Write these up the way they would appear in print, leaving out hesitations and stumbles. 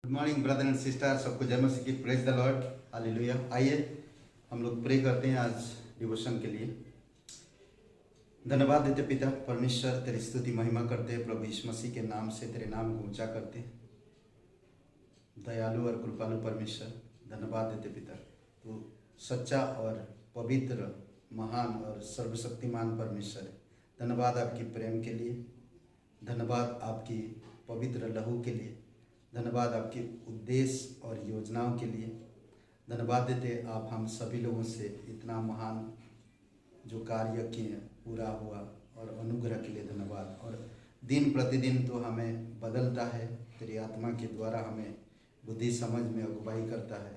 Good morning brother and sister, सबको जय मसीह की। Praise the lord, hallelujah. आइए हम लोग प्रे करते हैं आज डिवोशन के लिए। धन्यवाद देते पिता परमेश्वर, तेरी स्तुति महिमा करते हैं प्रभु यीशु मसीह के नाम से, तेरे नाम को ऊंचा करते हैं। दयालु और कृपालु परमेश्वर, धन्यवाद देते पिता, तू सच्चा और पवित्र, महान और सर्वशक्तिमान परमेश्वर है। धन्यवाद आपकी प्रेम के लिए, धन्यवाद आपकी पवित्र लहू के लिए, धन्यवाद आपके उद्देश्य और योजनाओं के लिए। धन्यवाद देते आप हम सभी लोगों से इतना महान जो कार्य किए पूरा हुआ, और अनुग्रह के लिए धन्यवाद। और दिन प्रतिदिन तो हमें बदलता है, तेरी आत्मा के द्वारा हमें बुद्धि समझ में अगुवाई करता है,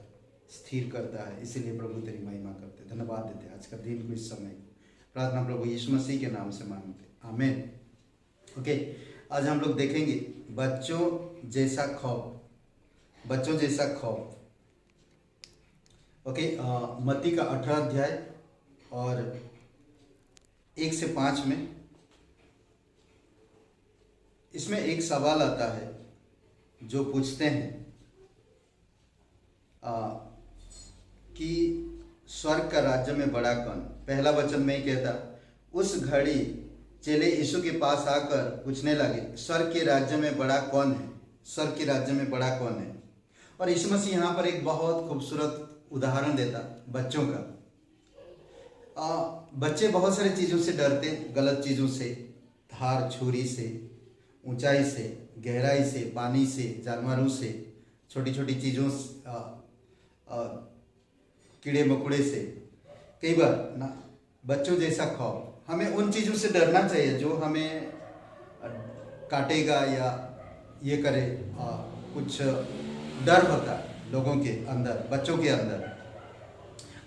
स्थिर करता है। इसीलिए प्रभु तेरी महिमा करते, धन्यवाद देते आज का दिन को, इस समय को। प्रार्थना प्रभु यीशु मसीह के नाम से मांगते, आमीन। ओके, आज हम लोग देखेंगे बच्चों जैसा खौफ, बच्चों जैसा खौफ। ओके, मत्ती का 18 अध्याय और 1 से 5 में इसमें एक सवाल आता है जो पूछते हैं कि स्वर्ग का राज्य में बड़ा कौन। पहला वचन में ही कहता, उस घड़ी चेले यीशु के पास आकर पूछने लगे, स्वर्ग के राज्य में बड़ा कौन है, स्वर्ग के राज्य में बड़ा कौन है। और यीशु मसीह यहाँ पर एक बहुत खूबसूरत उदाहरण देता बच्चों का। बच्चे बहुत सारी चीज़ों से डरते, गलत चीज़ों से, धार छुरी से, ऊंचाई से, गहराई से, पानी से, जानवरों से, छोटी छोटी चीज़ों कीड़े मकोड़े से। कई बार ना बच्चों जैसा खौफ, हमें उन चीज़ों से डरना चाहिए जो हमें काटेगा या ये करे। कुछ डर होता है लोगों के अंदर, बच्चों के अंदर।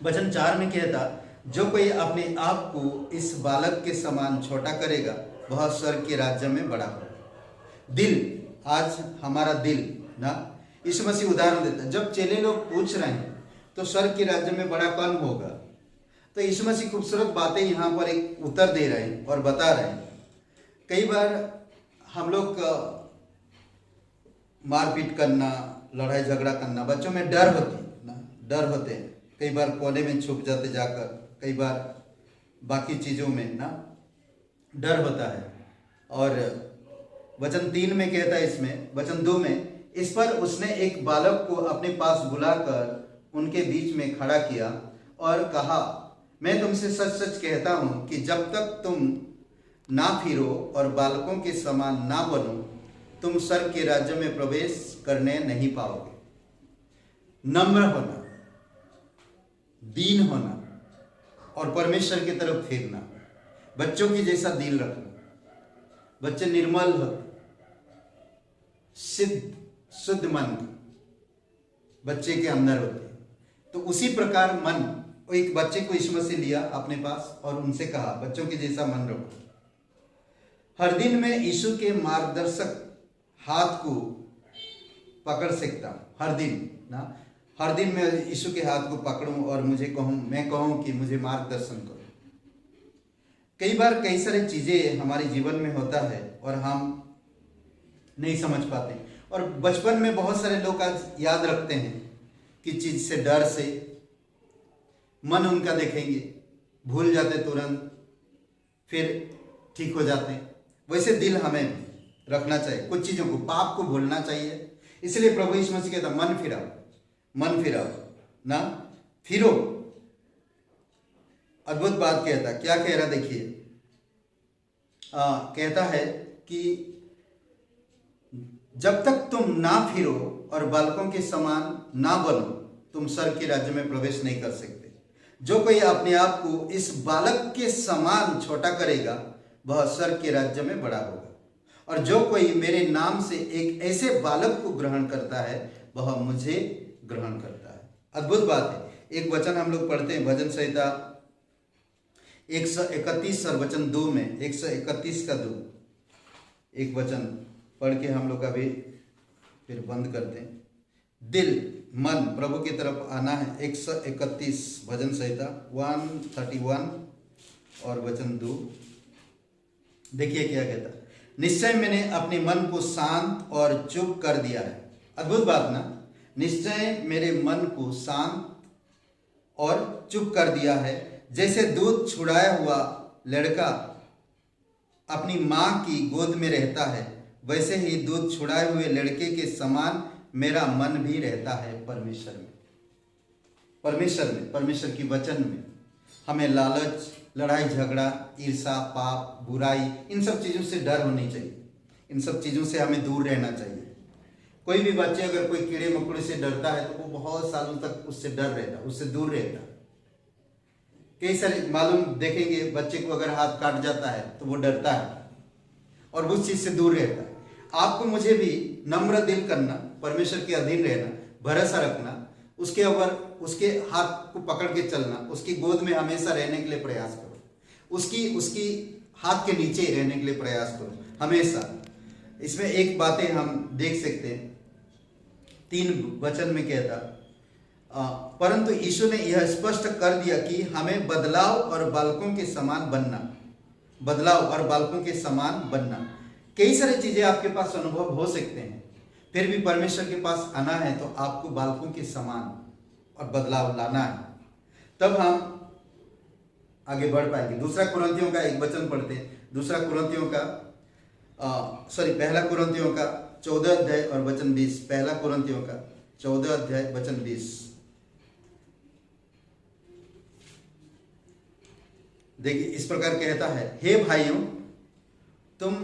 वचन 4 में कहता, जो कोई अपने आप को इस बालक के समान छोटा करेगा वह स्वर्ग के राज्य में बड़ा होगा। दिल, आज हमारा दिल ना, यीशु मसीह उदाहरण देता है। जब चेले लोग पूछ रहे हैं तो स्वर्ग के राज्य में बड़ा कौन होगा, तो यीशु मसीह खूबसूरत बातें यहाँ पर एक उत्तर दे रहे हैं और बता रहे हैं। कई बार हम लोग मारपीट करना, लड़ाई झगड़ा करना, बच्चों में डर होती ना, डर होते हैं। कई बार कोने में छुप जाते जाकर, कई बार बाकी चीज़ों में ना डर होता है। और वचन 3 में कहता है, इसमें वचन 2 में, इस पर उसने एक बालक को अपने पास बुलाकर उनके बीच में खड़ा किया और कहा, मैं तुमसे सच सच कहता हूं कि जब तक तुम ना फिरो और बालकों के समान ना बनो, तुम स्वर्ग के राज्य में प्रवेश करने नहीं पाओगे। नम्र होना, दीन होना और परमेश्वर की तरफ फिरना, बच्चों की जैसा दिल रखना। बच्चे निर्मल होते, शुद्ध मन बच्चे के अंदर होते, तो उसी प्रकार मन, एक बच्चे को यीशु मसीह लिया अपने पास और उनसे कहा, बच्चों के जैसा मन रखो। हर दिन मैं यीशु के मार्गदर्शक हाथ को पकड़ सकता हूँ, हर दिन ना, हर दिन मैं यीशु के हाथ को पकड़ूं और मैं कहूं कि मुझे मार्गदर्शन करो। कई बार कई सारी चीजें हमारे जीवन में होता है और हम नहीं समझ पाते। और बचपन में बहुत सारे लोग आज याद रखते हैं कि चीज से, डर से मन उनका देखेंगे, भूल जाते तुरंत, फिर ठीक हो जाते हैं। वैसे दिल हमें रखना चाहिए, कुछ चीज़ों को, पाप को भूलना चाहिए। इसलिए प्रभु यीशु मसीह कहता, मन फिराओ, मन फिराओ ना, फिरो। अद्भुत बात कहता, क्या कह रहा देखिए, कहता है कि जब तक तुम ना फिरो और बालकों के समान ना बनो, तुम स्वर्ग के राज्य में प्रवेश नहीं कर सकते। जो कोई अपने आप को इस बालक के समान छोटा करेगा वह स्वर्ग के राज्य में बड़ा होगा। और जो कोई मेरे नाम से एक ऐसे बालक को ग्रहण करता है वह मुझे ग्रहण करता है। अद्भुत बात है। एक वचन हम लोग पढ़ते हैं, भजन संहिता 131 और वचन 2 में, 131 का 2, एक वचन पढ़ के हम लोग अभी फिर बंद करते हैं। दिल, मन प्रभु की तरफ आना है। 131 भजन संहिता 131 और वचन 2, देखिए क्या कहता, निश्चय मैंने अपने मन को शांत और चुप कर दिया है अद्भुत बात ना। निश्चय मेरे मन को शांत और चुप कर दिया है। जैसे दूध छुड़ाया हुआ लड़का अपनी माँ की गोद में रहता है, वैसे ही दूध छुड़ाए हुए लड़के के समान मेरा मन भी रहता है परमेश्वर में। परमेश्वर की वचन में हमें लालच, लड़ाई झगड़ा, ईर्षा, पाप, बुराई, इन सब चीज़ों से डर होनी चाहिए। इन सब चीज़ों से हमें दूर रहना चाहिए। कोई भी बच्चे अगर कोई कीड़े मकोड़े से डरता है तो वो बहुत सालों तक उससे डर रहता, उससे दूर रहता। कई सारे मालूम देखेंगे, बच्चे को अगर हाथ काट जाता है तो वो डरता है और उस चीज से दूर रहता है। आपको मुझे भी नम्र दिल करना, परमेश्वर के अधीन रहना, भरोसा रखना, उसके ऊपर उसके हाथ को पकड़ के चलना, उसकी गोद में हमेशा रहने के लिए प्रयास करो, उसकी हाथ के नीचे रहने के लिए प्रयास करो हमेशा। इसमें एक बातें हम देख सकते हैं, 3 वचन में कहता, परंतु यीशु ने यह स्पष्ट कर दिया कि हमें बदलाव और बालकों के समान बनना। कई सारी चीजें आपके पास अनुभव हो सकते हैं, फिर भी परमेश्वर के पास आना है तो आपको बालकों के समान और बदलाव लाना है, तब हम आगे बढ़ पाएंगे। 2 कुरिन्थियों का एक वचन पढ़ते हैं। 2 कुरिन्थियों का 1 कुरिन्थियों का 14 अध्याय और वचन 20। 1 कुरिन्थियों का 14 अध्याय वचन 20। देखिए, इस प्रकार कहता है, हे भाइयों, तुम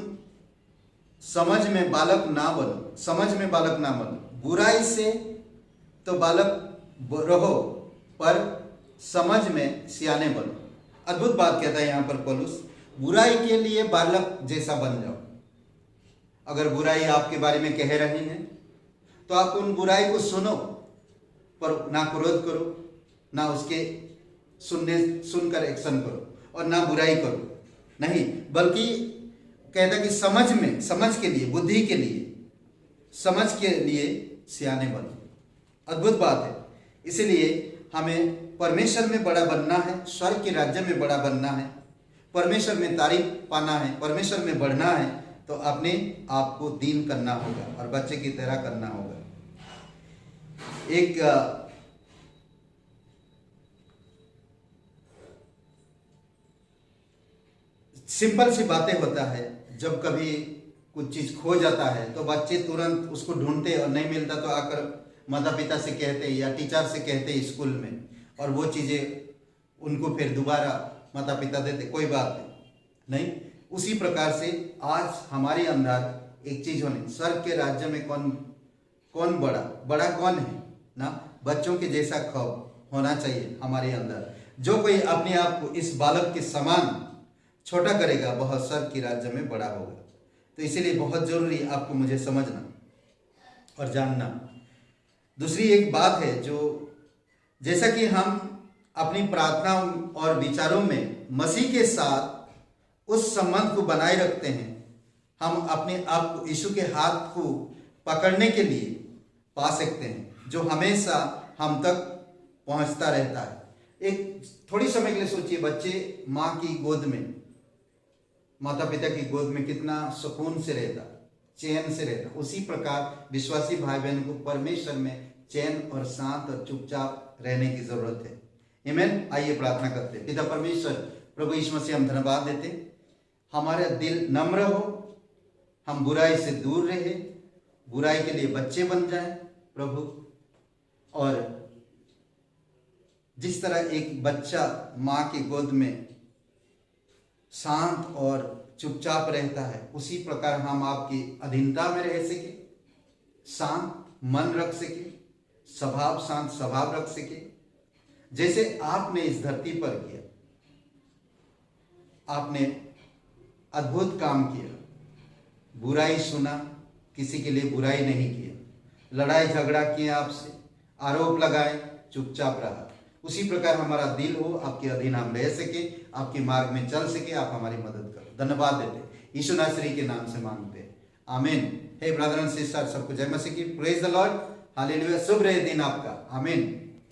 समझ में बालक ना बनो, बुराई से तो बालक रहो, पर समझ में सियाने बनो। अद्भुत बात कहता है यहाँ पर पौलुस, बुराई के लिए बालक जैसा बन जाओ। अगर बुराई आपके बारे में कह रही है तो आप उन बुराई को सुनो, पर ना क्रोध करो, ना उसके सुनकर एक्शन करो और ना बुराई करो, नहीं, बल्कि कहता कि समझ के लिए, बुद्धि के लिए, समझ के लिए सियाने बनो। अद्भुत बात है। इसलिए हमें परमेश्वर में बड़ा बनना है, स्वर्ग के राज्य में बड़ा बनना है, परमेश्वर में तारीफ पाना है, परमेश्वर में बढ़ना है, तो अपने आप को दीन करना होगा और बच्चे की तरह करना होगा। एक सिंपल सी बातें होता है, जब कभी कुछ चीज खो जाता है तो बच्चे तुरंत उसको ढूंढते और नहीं मिलता तो आकर माता पिता से कहते या टीचर से कहते स्कूल में, और वो चीजें उनको फिर दोबारा माता पिता देते, कोई बात नहीं। उसी प्रकार से आज हमारे अंदर एक चीज होनी, स्वर्ग के राज्य में कौन बड़ा कौन है ना, बच्चों के जैसा खौफ होना चाहिए हमारे अंदर। जो कोई अपने आप को इस बालक के समान छोटा करेगा वह स्वर्ग के राज्य में बड़ा होगा। तो इसीलिए बहुत जरूरी आपको मुझे समझना और जानना। दूसरी एक बात है, जो जैसा कि हम अपनी प्रार्थनाओं और विचारों में मसीह के साथ उस संबंध को बनाए रखते हैं, हम अपने आप को यीशु के हाथ को पकड़ने के लिए पा सकते हैं, जो हमेशा हम तक पहुंचता रहता है। एक थोड़ी समय के लिए सोचिए, बच्चे माँ की गोद में, माता पिता की गोद में कितना सुकून से रहता, चैन से रहता। उसी प्रकार विश्वासी भाई बहन को परमेश्वर में चैन और शांत और चुपचाप रहने की जरूरत है। आमीन। आइए प्रार्थना करते हैं। पिता परमेश्वर, प्रभु यीशु मसीह, हम धन्यवाद देते, हमारा दिल नम्र हो, हम बुराई से दूर रहे, बुराई के लिए बच्चे बन जाएं प्रभु। और जिस तरह एक बच्चा माँ की गोद में शांत और चुपचाप रहता है, उसी प्रकार हम आपकी अधीनता में रह सके, शांत मन रख सके, शांत स्वभाव रख सके, जैसे आपने इस धरती पर किया। आपने अद्भुत काम किया, बुराई सुना, किसी के लिए बुराई नहीं किया, लड़ाई झगड़ा किया, आपसे आरोप लगाए, चुपचाप रहा। उसी प्रकार हमारा दिल हो, आपके अधीन हम रह सके, आपके मार्ग में चल सके, आप हमारी मदद करो। धन्यवाद देते यीशु नासरी के नाम से मांगते हैं, आमीन। हे ब्रदर एंड सिस्टर, सबको जय मसीह की। Praise the lord, hallelujah. शुभ रहे दिन आपका, आमीन।